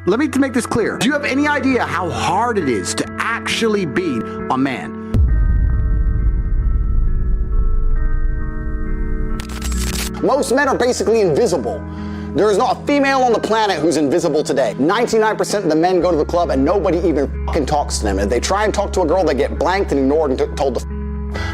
let me make this clear. Do you have any idea how hard it is to actually be a man? Most men are basically invisible. There is not a female on the planet who's invisible today. 99% of the men go to the club and nobody even fucking talks to them. If they try and talk to a girl, they get blanked and ignored and told to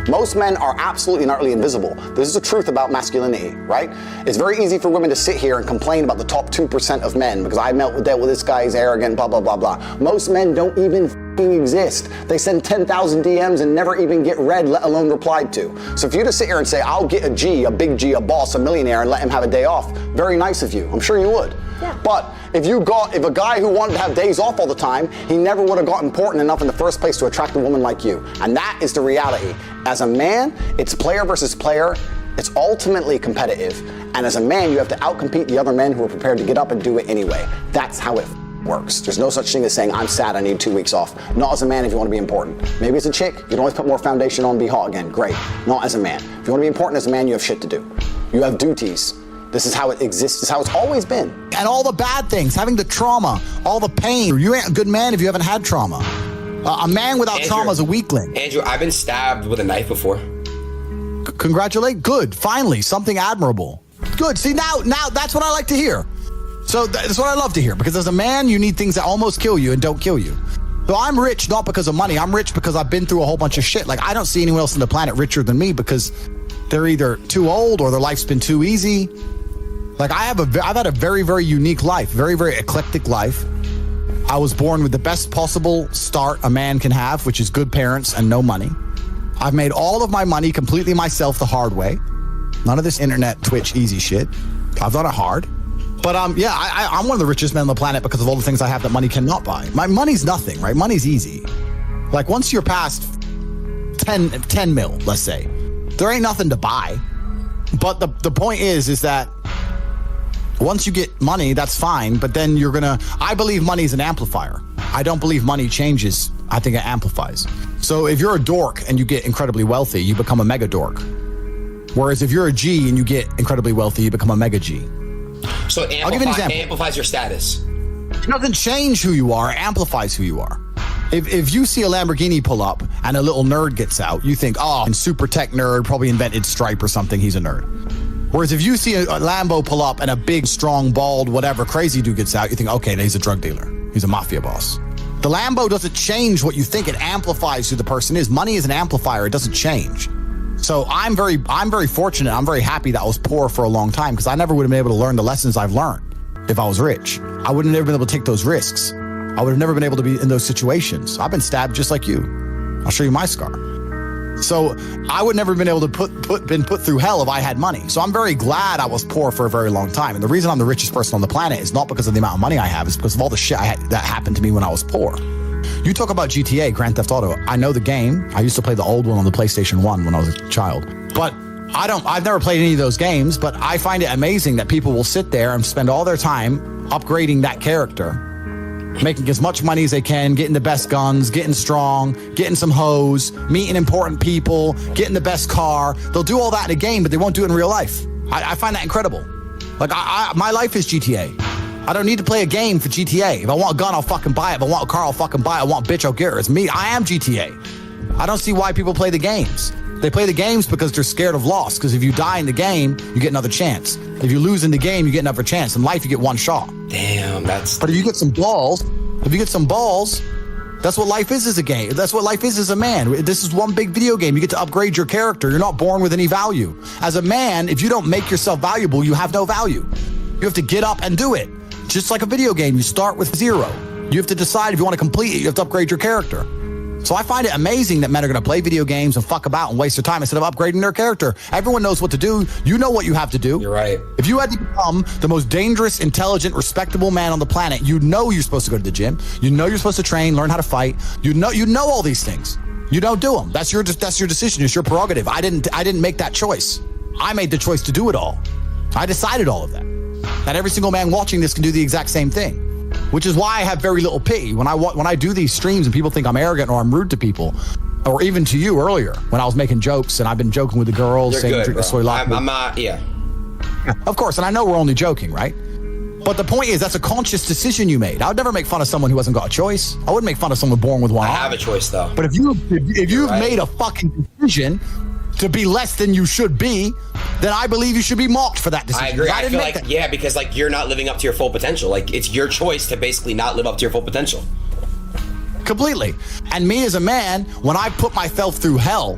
Most men are absolutely and utterly invisible. This is the truth about masculinity, right? It's very easy for women to sit here and complain about the top 2% of men because I dealt with this guy, he's arrogant, blah, blah, blah, blah. Most men don't even exist. They send 10,000 DMs and never even get read, let alone replied to. So if you just sit here and say, I'll get a G, a big G, a boss, a millionaire, and let him have a day off, very nice of you. I'm sure you would. Yeah. But if a guy who wanted to have days off all the time, he never would have got important enough in the first place to attract a woman like you. And that is the reality. As a man, it's player versus player. It's ultimately competitive. And as a man, you have to outcompete the other men who are prepared to get up and do it anyway. That's how it works. There's no such thing as saying, I'm sad, I need 2 weeks off. Not as a man if you want to be important. Maybe as a chick, you can always put more foundation on and be hot again. Great. Not as a man. If you want to be important as a man, you have shit to do. You have duties. This is how it exists. This is how it's always been. And all the bad things, having the trauma, all the pain. You ain't a good man if you haven't had trauma. A man without trauma is a weakling. Andrew, I've been stabbed with a knife before. Congratulate. Good. Finally, something admirable. Good. See, now that's what I like to hear. So that's what I love to hear, because as a man, you need things that almost kill you and don't kill you. So I'm rich not because of money. I'm rich because I've been through a whole bunch of shit. Like, I don't see anyone else on the planet richer than me because they're either too old or their life's been too easy. Like, I've had a very, very unique life, very, very eclectic life. I was born with the best possible start a man can have, which is good parents and no money. I've made all of my money completely myself the hard way. None of this internet, Twitch, easy shit. I've done it hard. But yeah, I'm one of the richest men on the planet because of all the things I have that money cannot buy. My money's nothing, right? Money's easy. Like, once you're past 10 mil, let's say, there ain't nothing to buy. But the point is that once you get money, that's fine. But then I believe money is an amplifier. I don't believe money changes. I think it amplifies. So if you're a dork and you get incredibly wealthy, you become a mega dork. Whereas if you're a G and you get incredibly wealthy, you become a mega G. So I'll give you an example. Amplifies your status. It doesn't change who you are, it amplifies who you are. If you see a Lamborghini pull up and a little nerd gets out, you think, oh, a super tech nerd, probably invented Stripe or something, he's a nerd. Whereas if you see a Lambo pull up and a big, strong, bald, whatever crazy dude gets out, you think, okay, he's a drug dealer. He's a mafia boss. The Lambo doesn't change what you think, it amplifies who the person is. Money is an amplifier, it doesn't change. So I'm very fortunate. I'm very happy that I was poor for a long time because I never would have been able to learn the lessons I've learned if I was rich. I would have never been able to take those risks. I would have never been able to be in those situations. I've been stabbed just like you. I'll show you my scar. So I would never have been able to been put through hell if I had money. So I'm very glad I was poor for a very long time. And the reason I'm the richest person on the planet is not because of the amount of money I have. It's because of all the shit that happened to me when I was poor. You talk about GTA, Grand Theft Auto. I know the game. I used to play the old one on the PlayStation 1 when I was a child. But I've never played any of those games, but I find it amazing that people will sit there and spend all their time upgrading that character, making as much money as they can, getting the best guns, getting strong, getting some hoes, meeting important people, getting the best car. They'll do all that in a game, but they won't do it in real life. I find that incredible. Like, my life is GTA. I don't need to play a game for GTA. If I want a gun, I'll fucking buy it. If I want a car, I'll fucking buy it. I want a bitch, I'll get her. It's me. I am GTA. I don't see why people play the games. They play the games because they're scared of loss. Because if you die in the game, you get another chance. If you lose in the game, you get another chance. In life, you get one shot. Damn, But if you get some balls, that's what life is as a game. That's what life is as a man. This is one big video game. You get to upgrade your character. You're not born with any value. As a man, if you don't make yourself valuable, you have no value. You have to get up and do it. Just like a video game, you start with 0. You have to decide if you want to complete it. You have to upgrade your character. So I find it amazing that men are going to play video games and fuck about and waste their time instead of upgrading their character. Everyone knows what to do. You know what you have to do. You're right. If you had to become the most dangerous, intelligent, respectable man on the planet, you know you're supposed to go to the gym. You know you're supposed to train, learn how to fight. You know all these things. You don't do them. That's your decision. It's your prerogative. I didn't make that choice. I made the choice to do it all. I decided all of that. That every single man watching this can do the exact same thing, which is why I have very little pity when I do these streams and people think I'm arrogant or I'm rude to people, or even to you earlier when I was making jokes and I've been joking with the girls, You're saying good, drink the bro. soy latte. I'm not, yeah. Of course, and I know we're only joking, right? But the point is, that's a conscious decision you made. I would never make fun of someone who hasn't got a choice. I wouldn't make fun of someone born with one I arm. have a choice, though. But if you've made a fucking decision to be less than you should be, then I believe you should be mocked for that decision. I agree. I feel like, that. yeah, because like you're not living up to your full potential. Like it's your choice to basically not live up to your full potential. Completely. And me as a man, when I put myself through hell,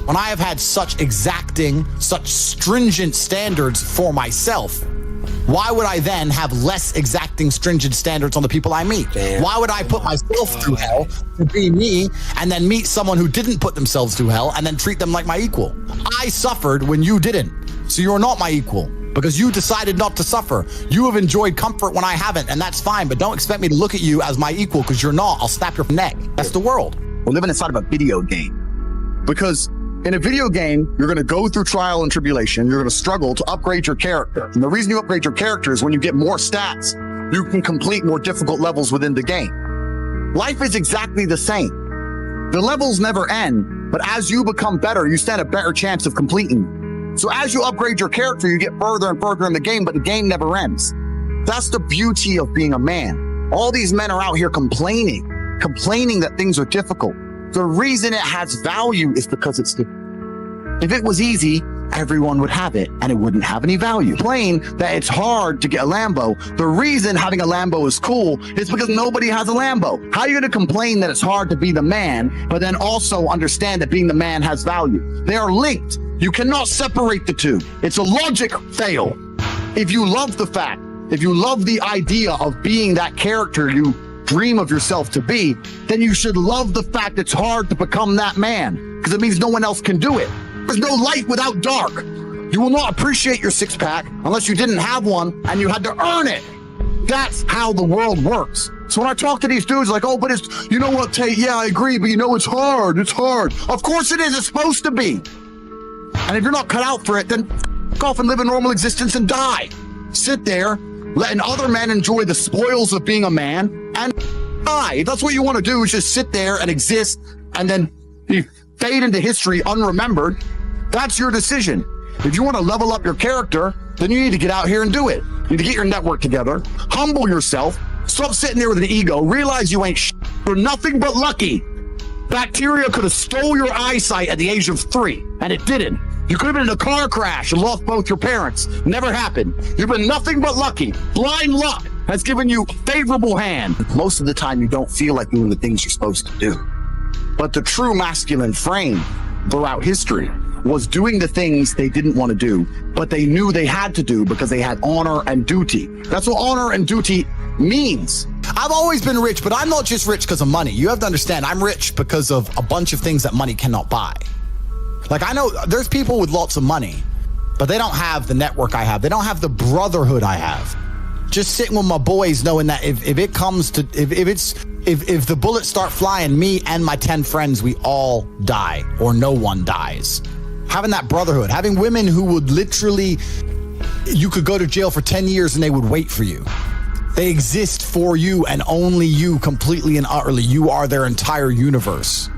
when I have had such exacting, such stringent standards for myself, why would I then have less exacting, stringent standards on the people I meet? Damn. Why would I put myself through hell to be me and then meet someone who didn't put themselves through hell and then treat them like my equal? I suffered when you didn't. So you're not my equal because you decided not to suffer. You have enjoyed comfort when I haven't, and that's fine, but don't expect me to look at you as my equal because you're not. I'll snap your neck. That's the world. We're living inside of a video game. Because in a video game, you're going to go through trial and tribulation. You're going to struggle to upgrade your character. And the reason you upgrade your character is when you get more stats, you can complete more difficult levels within the game. Life is exactly the same. The levels never end, but as you become better, you stand a better chance of completing. So as you upgrade your character, you get further and further in the game, but the game never ends. That's the beauty of being a man. All these men are out here complaining that things are difficult. The reason it has value is because it's difficult. If it was easy, everyone would have it and it wouldn't have any value. Plain that it's hard to get a Lambo. The reason having a Lambo is cool is because nobody has a Lambo. How are you going to complain that it's hard to be the man, but then also understand that being the man has value? They are linked. You cannot separate the two. It's a logic fail. If you love the fact, if you love the idea of being that character you dream of yourself to be, then you should love the fact it's hard to become that man because it means no one else can do it. There's no light without dark. You will not appreciate your six-pack unless you didn't have one and you had to earn it. That's how the world works. So when I talk to these dudes like, oh, but it's, you know what, Tate, yeah, I agree, but you know, it's hard. It's hard. Of course it is. It's supposed to be. And if you're not cut out for it, then go off and live a normal existence and die. Sit there, letting other men enjoy the spoils of being a man and die. If that's what you want to do, is just sit there and exist and then you fade into history unremembered. That's your decision. If you want to level up your character, then you need to get out here and do it. You need to get your network together, humble yourself, stop sitting there with an ego, realize you ain't shit. You're nothing but lucky. Bacteria could have stole your eyesight at the age of 3, and it didn't. You could have been in a car crash and lost both your parents. Never happened. You've been nothing but lucky. Blind luck has given you a favorable hand. Most of the time, you don't feel like doing the things you're supposed to do. But the true masculine frame throughout history was doing the things they didn't want to do, but they knew they had to do because they had honor and duty. That's what honor and duty means. I've always been rich, but I'm not just rich because of money. You have to understand, I'm rich because of a bunch of things that money cannot buy. Like, I know there's people with lots of money, but they don't have the network I have. They don't have the brotherhood I have. Just sitting with my boys knowing that if it comes to, if the bullets start flying, me and my 10 friends, we all die or no one dies. Having that brotherhood, having women who would literally, you could go to jail for 10 years and they would wait for you. They exist for you and only you, completely and utterly. You are their entire universe.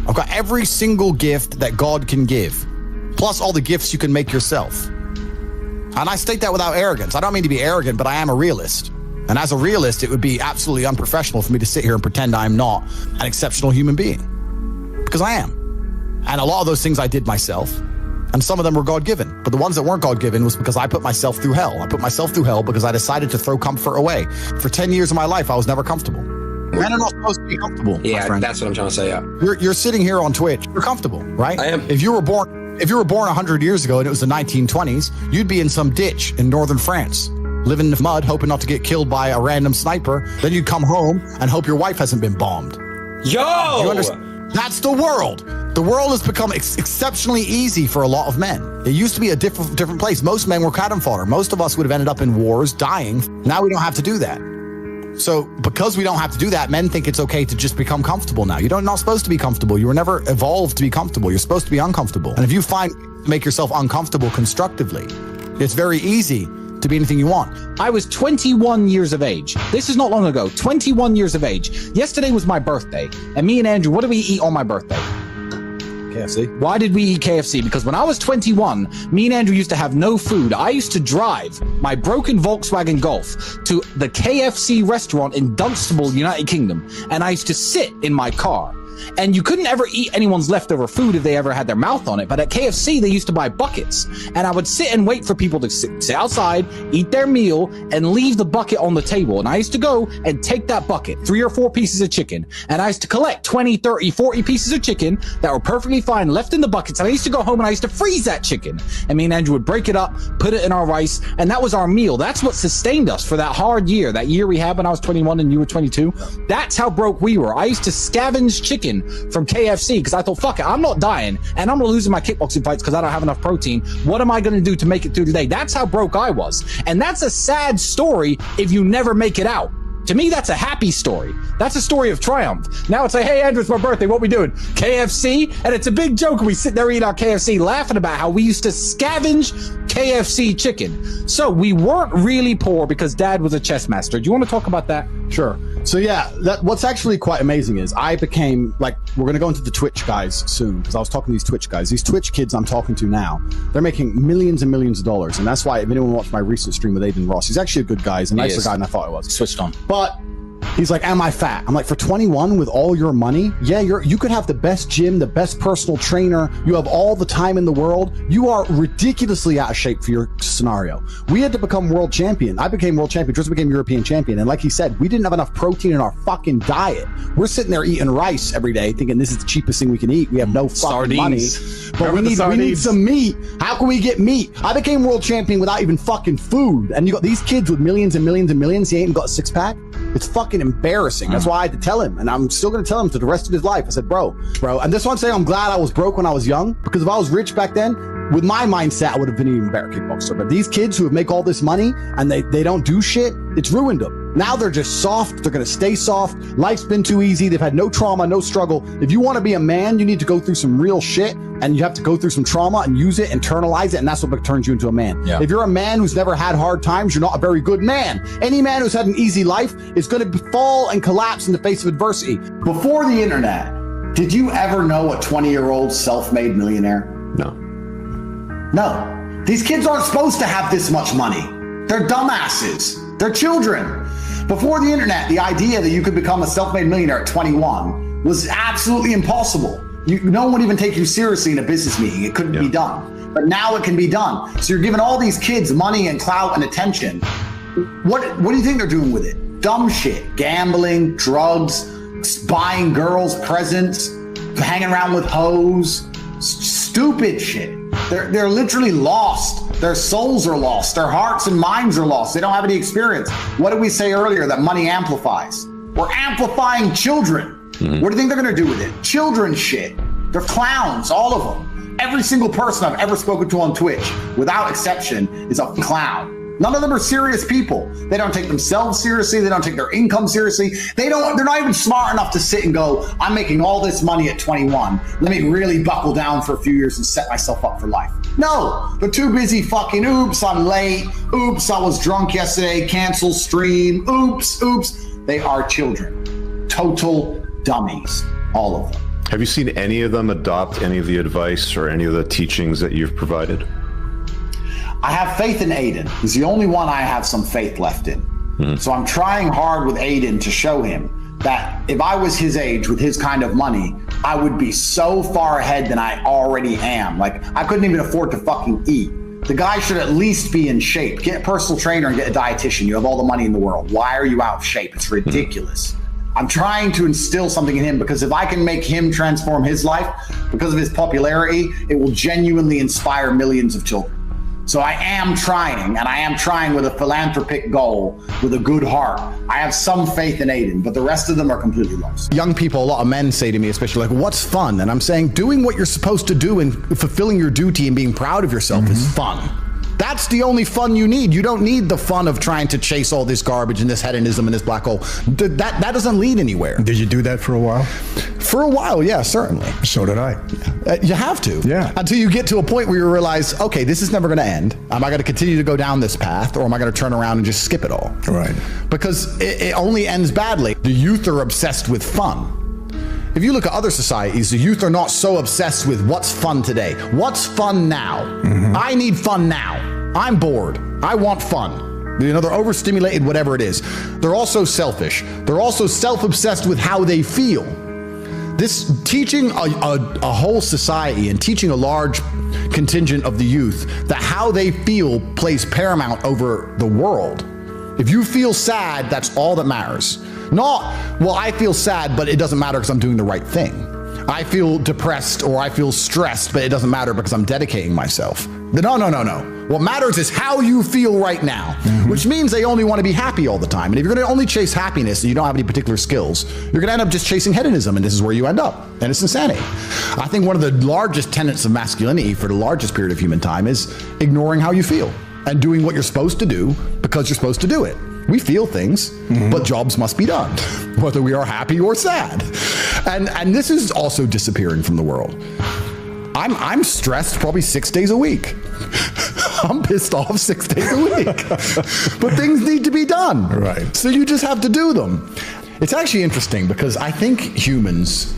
I've got every single gift that God can give, plus all the gifts you can make yourself. And I state that without arrogance. I don't mean to be arrogant, but I am a realist. And as a realist, it would be absolutely unprofessional for me to sit here and pretend I'm not an exceptional human being. Because I am. And a lot of those things I did myself. And some of them were God-given. But the ones that weren't God-given was because I put myself through hell. I put myself through hell because I decided to throw comfort away. For 10 years of my life, I was never comfortable. Men are not supposed to be comfortable. Yeah, that's what I'm trying to say. Yeah, you're sitting here on Twitch. You're comfortable, right? I am. If you were born 100 years ago and it was the 1920s, you'd be in some ditch in northern France, living in the mud, hoping not to get killed by a random sniper. Then you'd come home and hope your wife hasn't been bombed. Yo, you understand? That's the world. The world has become exceptionally easy for a lot of men. It used to be a different place. Most men were cannon fodder. Most of us would have ended up in wars, dying. Now we don't have to do that. So because we don't have to do that, men think it's okay to just become comfortable now. You're not supposed to be comfortable. You were never evolved to be comfortable. You're supposed to be uncomfortable. And if you make yourself uncomfortable constructively, it's very easy to be anything you want. I was 21 years of age. This is not long ago. 21 years of age. Yesterday was my birthday. And me and Andrew, what do we eat on my birthday? KFC. Why did we eat KFC? Because when I was 21, me and Andrew used to have no food. I used to drive my broken Volkswagen Golf to the KFC restaurant in Dunstable, United Kingdom, and I used to sit in my car. And you couldn't ever eat anyone's leftover food if they ever had their mouth on it. But at KFC, they used to buy buckets. And I would sit and wait for people to sit outside, eat their meal, and leave the bucket on the table. And I used to go and take that bucket, 3 or 4 pieces of chicken. And I used to collect 20, 30, 40 pieces of chicken that were perfectly fine, left in the buckets. And I used to go home and I used to freeze that chicken. And me and Andrew would break it up, put it in our rice. And that was our meal. That's what sustained us for that hard year. That year we had when I was 21 and you were 22. That's how broke we were. I used to scavenge chicken from KFC because I thought, fuck it, I'm not dying and I'm not losing my kickboxing fights because I don't have enough protein. What am I going to do to make it through today? That's how broke I was. And that's a sad story if you never make it out. To me, that's a happy story. That's a story of triumph. Now it's like, hey, Andrew, it's my birthday. What we doing? KFC? And it's a big joke. We sit there eating our KFC, laughing about how we used to scavenge KFC chicken. So we weren't really poor because Dad was a chess master. Do you want to talk about that? Sure. So yeah, what's actually quite amazing is I became, like, we're going to go into the Twitch guys soon because I was talking to these Twitch guys. These Twitch kids I'm talking to now, they're making millions and millions of dollars. And that's why if anyone watched my recent stream with Aiden Ross, he's actually a good guy. He's a nicer guy than I thought he was. Switched on. But he's like, am I fat? I'm like, for 21 with all your money? Yeah, you could have the best gym, the best personal trainer. You have all the time in the world. You are ridiculously out of shape for your scenario. We had to become world champion. I became world champion. Tristan became European champion. And like he said, we didn't have enough protein in our fucking diet. We're sitting there eating rice every day thinking this is the cheapest thing we can eat. We have no fucking money. But we need some meat. How can we get meat? I became world champion without even fucking food. And you got these kids with millions and millions and millions. He ain't got a six pack. It's fucking embarrassing. That's why I had to tell him, and I'm still going to tell him to the rest of his life. I said, bro, and this one saying I'm glad I was broke when I was young, because if I was rich back then, with my mindset, I would have been an even better kickboxer. But these kids who make all this money and they don't do shit, it's ruined them. Now they're just soft. They're going to stay soft. Life's been too easy. They've had no trauma, no struggle. If you want to be a man, you need to go through some real shit, and you have to go through some trauma and use it, internalize it, and that's what turns you into a man. Yeah. If you're a man who's never had hard times, you're not a very good man. Any man who's had an easy life is going to fall and collapse in the face of adversity. Before the internet, did you ever know a 20-year-old self-made millionaire? No. These kids aren't supposed to have this much money. They're dumbasses. They're children. Before the internet, the idea that you could become a self-made millionaire at 21 was absolutely impossible. No one would even take you seriously in a business meeting. It couldn't be done. But now it can be done. So you're giving all these kids money and clout and attention. What do you think they're doing with it? Dumb shit. Gambling, drugs, buying girls presents, hanging around with hoes, stupid shit. They're literally lost. Their souls are lost. Their hearts and minds are lost. They don't have any experience. What did we say earlier that money amplifies? We're amplifying children. What do you think they're going to do with it? Children shit. They're clowns, all of them. Every single person I've ever spoken to on Twitch, without exception, is a clown. None of them are serious people. They don't take themselves seriously. They don't take their income seriously. They're not even smart enough to sit and go, I'm making all this money at 21. Let me really buckle down for a few years and set myself up for life. No, they're too busy fucking, oops, I'm late. Oops, I was drunk yesterday. Cancel stream. Oops. They are children. Total dummies. All of them. Have you seen any of them adopt any of the advice or any of the teachings that you've provided? I have faith in Aiden. He's the only one I have some faith left in. So I'm trying hard with Aiden to show him that if I was his age with his kind of money, I would be so far ahead than I already am. Like, I couldn't even afford to fucking eat. The guy should at least be in shape. Get a personal trainer and get a dietitian. You have all the money in the world. Why are you out of shape? It's ridiculous. I'm trying to instill something in him, because if I can make him transform his life because of his popularity, it will genuinely inspire millions of children. So I am trying, and I am trying with a philanthropic goal, with a good heart. I have some faith in Aiden, but the rest of them are completely lost. Young people, a lot of men say to me, especially, like, what's fun? And I'm saying, doing what you're supposed to do and fulfilling your duty and being proud of yourself is fun. That's the only fun you need. You don't need the fun of trying to chase all this garbage and this hedonism and this black hole. That doesn't lead anywhere. Did you do that for a while? For a while, yeah, certainly. So did I. You have to. Yeah. Until you get to a point where you realize, okay, this is never going to end. Am I going to continue to go down this path, or am I going to turn around and just skip it all? Right. Because it only ends badly. The youth are obsessed with fun. if you look at other societies, the youth are not so obsessed with what's fun today. What's fun now? I need fun now. I'm bored. I want fun. You know, they're overstimulated, whatever it is. They're also selfish. They're also self-obsessed with how they feel. This teaching a whole society and teaching a large contingent of the youth that how they feel plays paramount over the world. If you feel sad, that's all that matters. Not, well, I feel sad, but it doesn't matter because I'm doing the right thing. I feel depressed or I feel stressed, but it doesn't matter because I'm dedicating myself. No. What matters is how you feel right now, which means they only want to be happy all the time. And if you're going to only chase happiness and you don't have any particular skills, you're going to end up just chasing hedonism, and this is where you end up. And it's insanity. I think one of the largest tenets of masculinity for the largest period of human time is ignoring how you feel and doing what you're supposed to do because you're supposed to do it. We feel things, but jobs must be done, whether we are happy or sad. And this is also disappearing from the world. I'm stressed probably 6 days a week. I'm pissed off 6 days a week. But things need to be done. Right. So you just have to do them. It's actually interesting because I think humans,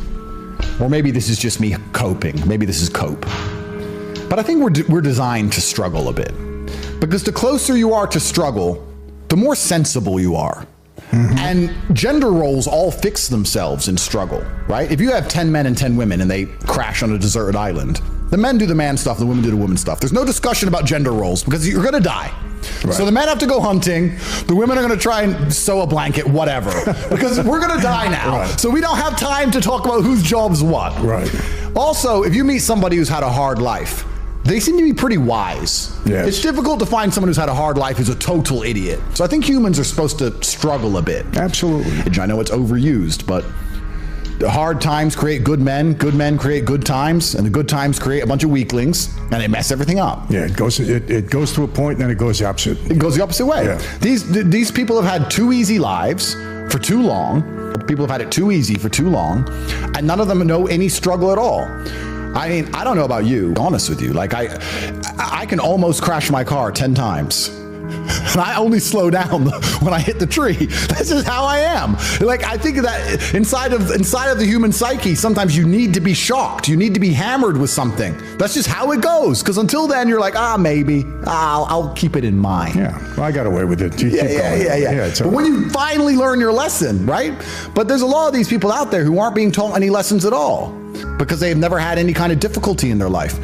or maybe this is just me coping, maybe this is cope, but I think we're designed to struggle a bit. Because the closer you are to struggle, the more sensible you are. And gender roles all fix themselves in struggle, right? If you have 10 men and 10 women and they crash on a deserted island, the men do the man stuff, the women do the woman stuff. There's no discussion about gender roles because you're gonna die. Right. So the men have to go hunting, the women are gonna try and sew a blanket, whatever, because we're gonna die now. Right. So we don't have time to talk about whose job's what. Right. Also, if you meet somebody who's had a hard life, they seem to be pretty wise. Yes. It's difficult to find someone who's had a hard life who's a total idiot. So I think humans are supposed to struggle a bit. Absolutely. I know it's overused, but the hard times create good men create good times, and the good times create a bunch of weaklings, and they mess everything up. Yeah, it goes to a point, and then it goes the opposite. It goes the opposite way. Yeah. These people have had too easy lives for too long. People have had it too easy for too long, and none of them know any struggle at all. I mean, I don't know about you, honest with you. Like I can almost crash my car 10 times. And I only slow down when I hit the tree. This is how I am. Like, I think that inside of the human psyche, sometimes you need to be shocked. You need to be hammered with something. That's just how it goes. Because until then, you're like, maybe I'll keep it in mind. Yeah, well, I got away with it. Yeah. But when you finally learn your lesson, right? But there's a lot of these people out there who aren't being taught any lessons at all because they've never had any kind of difficulty in their life.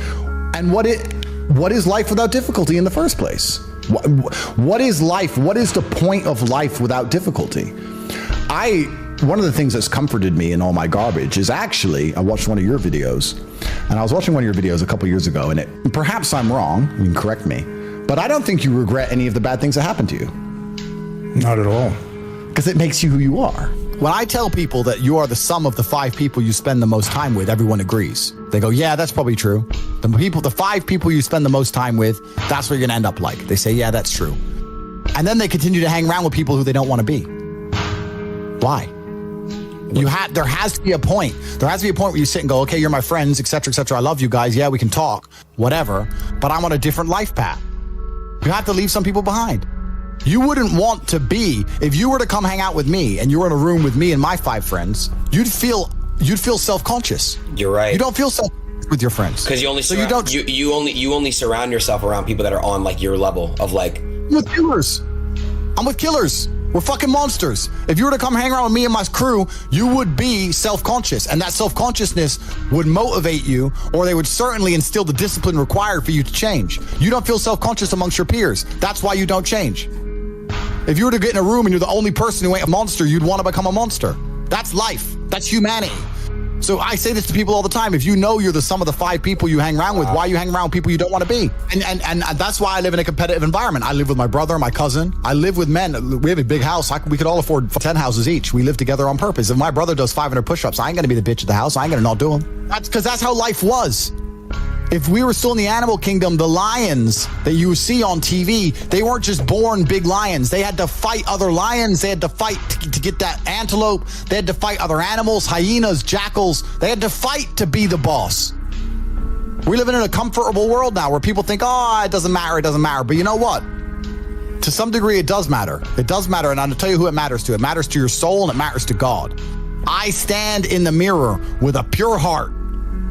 And what is life without difficulty in the first place? What is life? What is the point of life without difficulty? One of the things that's comforted me in all my garbage is actually, I watched one of your videos, and I was watching one of your videos a couple years ago, and perhaps I'm wrong, you can correct me, but I don't think you regret any of the bad things that happened to you. Not at all. Because it makes you who you are. When I tell people that you are the sum of the 5 people you spend the most time with, everyone agrees. They go, yeah, that's probably true. The 5 people you spend the most time with, that's what you're gonna end up like. They say, yeah, that's true. And then they continue to hang around with people who they don't want to be. Why? There has to be a point. There has to be a point where you sit and go, okay, you're my friends, etc., etc. I love you guys. Yeah, we can talk, whatever. But I'm on a different life path. You have to leave some people behind. You wouldn't want to be, if you were to come hang out with me and you were in a room with me and my 5 friends, you'd feel self-conscious. You're right. You don't feel self-conscious with your friends. Because you only surround yourself around people that are on like your level of like. I'm with killers. We're fucking monsters. If you were to come hang around with me and my crew, you would be self-conscious, and that self-consciousness would motivate you, or they would certainly instill the discipline required for you to change. You don't feel self-conscious amongst your peers. That's why you don't change. If you were to get in a room and you're the only person who ain't a monster, you'd want to become a monster. That's life. That's humanity. So I say this to people all the time. If you know you're the sum of the 5 people you hang around with, why you hang around with people you don't want to be? And that's why I live in a competitive environment. I live with my brother, my cousin. I live with men. We have a big house. We could all afford 10 houses each. We live together on purpose. If my brother does 500 push-ups, I ain't going to be the bitch of the house. I ain't going to not do them. That's because that's how life was. If we were still in the animal kingdom, the lions that you see on TV, they weren't just born big lions. They had to fight other lions. They had to fight to get that antelope. They had to fight other animals, hyenas, jackals. They had to fight to be the boss. We're living in a comfortable world now where people think, it doesn't matter. But you know what? To some degree, it does matter. It does matter, and I'll tell you who it matters to. It matters to your soul, and it matters to God. I stand in the mirror with a pure heart.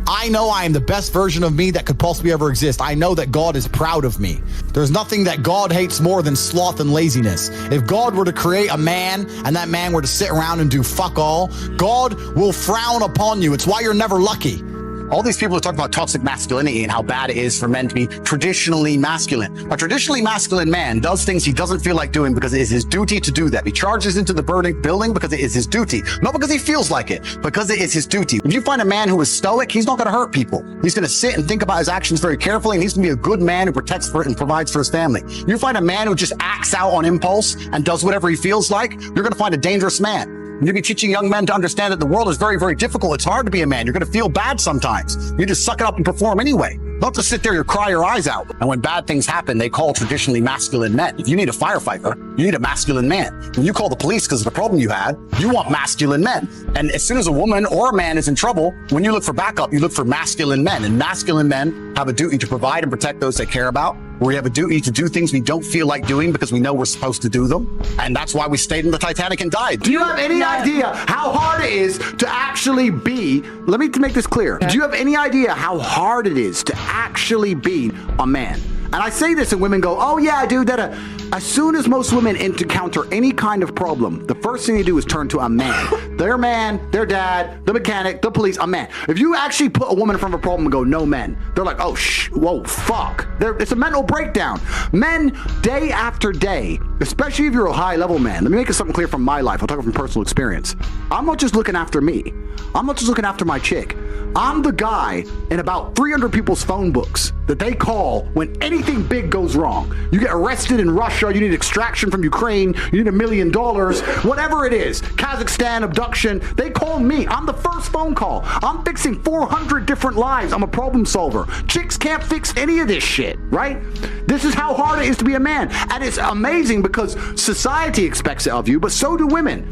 I know I am the best version of me that could possibly ever exist. I know that God is proud of me. There's nothing that God hates more than sloth and laziness. If God were to create a man and that man were to sit around and do fuck all, God will frown upon you. It's why you're never lucky. All these people who talk about toxic masculinity and how bad it is for men to be traditionally masculine. A traditionally masculine man does things he doesn't feel like doing because it is his duty to do that. He charges into the burning building because it is his duty. Not because he feels like it, because it is his duty. If you find a man who is stoic, he's not going to hurt people. He's going to sit and think about his actions very carefully, and he's going to be a good man who protects for it and provides for his family. You find a man who just acts out on impulse and does whatever he feels like, you're going to find a dangerous man. You'll be teaching young men to understand that the world is very, very difficult. It's hard to be a man. You're going to feel bad sometimes. You just suck it up and perform anyway. Not to sit there and cry your eyes out. And when bad things happen, they call traditionally masculine men. If you need a firefighter, you need a masculine man. When you call the police because of the problem you had, you want masculine men. And as soon as a woman or a man is in trouble, when you look for backup, you look for masculine men. And masculine men have a duty to provide and protect those they care about. We have a duty to do things we don't feel like doing because we know we're supposed to do them. And that's why we stayed in the Titanic and died. Do you have any idea how hard it is to actually be, let me make this clear. Do you have any idea how hard it is to actually be a man? And I say this and women go, oh yeah, I do that. As soon as most women encounter any kind of problem, the first thing they do is turn to a man. Their man, their dad, the mechanic, the police, a man. If you actually put a woman in front of a problem and go, no men, they're like, oh, whoa, fuck. It's a mental breakdown. Men, day after day, especially if you're a high-level man, let me make something clear from my life. I'll talk from personal experience. I'm not just looking after me. I'm not just looking after my chick. I'm the guy in about 300 people's phone books that they call when anything big goes wrong. You get arrested in Russia, you need extraction from Ukraine, you need $1 million, whatever it is, Kazakhstan, abduction, they call me. I'm the first phone call. I'm fixing 400 different lives. I'm a problem solver. Chicks can't fix any of this shit, right? This is how hard it is to be a man. And it's amazing because society expects it of you, but so do women.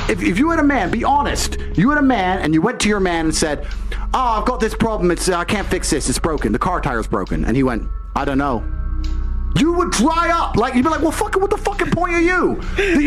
If you had a man, be honest, you had a man and you went to your man and said, oh, I've got this problem, I can't fix this, it's broken, the car tire's broken. And he went, I don't know. You would dry up. Like, you'd be like, well, fucking, what the fucking point are you?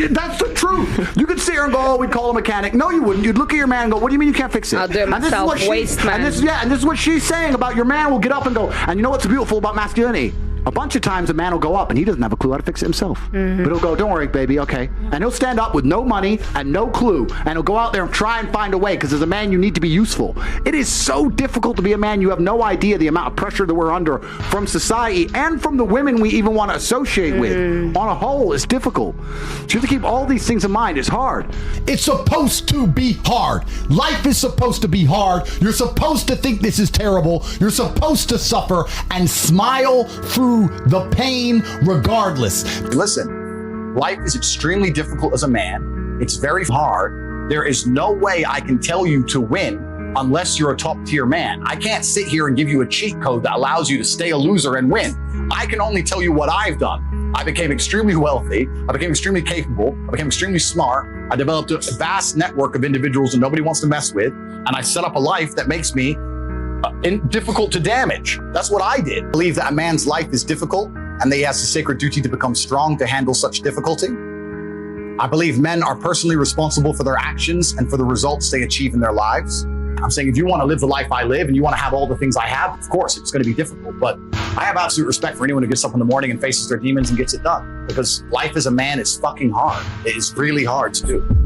That's the truth. You could sit here and go, oh, we'd call a mechanic. No, you wouldn't. You'd look at your man and go, what do you mean you can't fix it? I'll do it myself, waste man. And this is what she's saying about your man will get up and go, and you know what's beautiful about masculinity? A bunch of times a man will go up and he doesn't have a clue how to fix it himself. But he'll go, don't worry, baby, okay. And he'll stand up with no money and no clue. And he'll go out there and try and find a way because as a man, you need to be useful. It is so difficult to be a man. You have no idea the amount of pressure that we're under from society and from the women we even want to associate with. On a whole, it's difficult. So you have to keep all these things in mind. It's hard. It's supposed to be hard. Life is supposed to be hard. You're supposed to think this is terrible. You're supposed to suffer and smile through the pain regardless. Listen, life is extremely difficult as a man. It's very hard. There is no way I can tell you to win unless you're a top tier man. I can't sit here and give you a cheat code that allows you to stay a loser and win. I can only tell you what I've done. I became extremely wealthy. I became extremely capable. I became extremely smart. I developed a vast network of individuals that nobody wants to mess with. And I set up a life that makes me difficult to damage. That's what I did. I believe that a man's life is difficult and that he has a sacred duty to become strong to handle such difficulty. I believe men are personally responsible for their actions and for the results they achieve in their lives. I'm saying if you want to live the life I live and you want to have all the things I have, of course, it's going to be difficult. But I have absolute respect for anyone who gets up in the morning and faces their demons and gets it done. Because life as a man is fucking hard. It is really hard to do.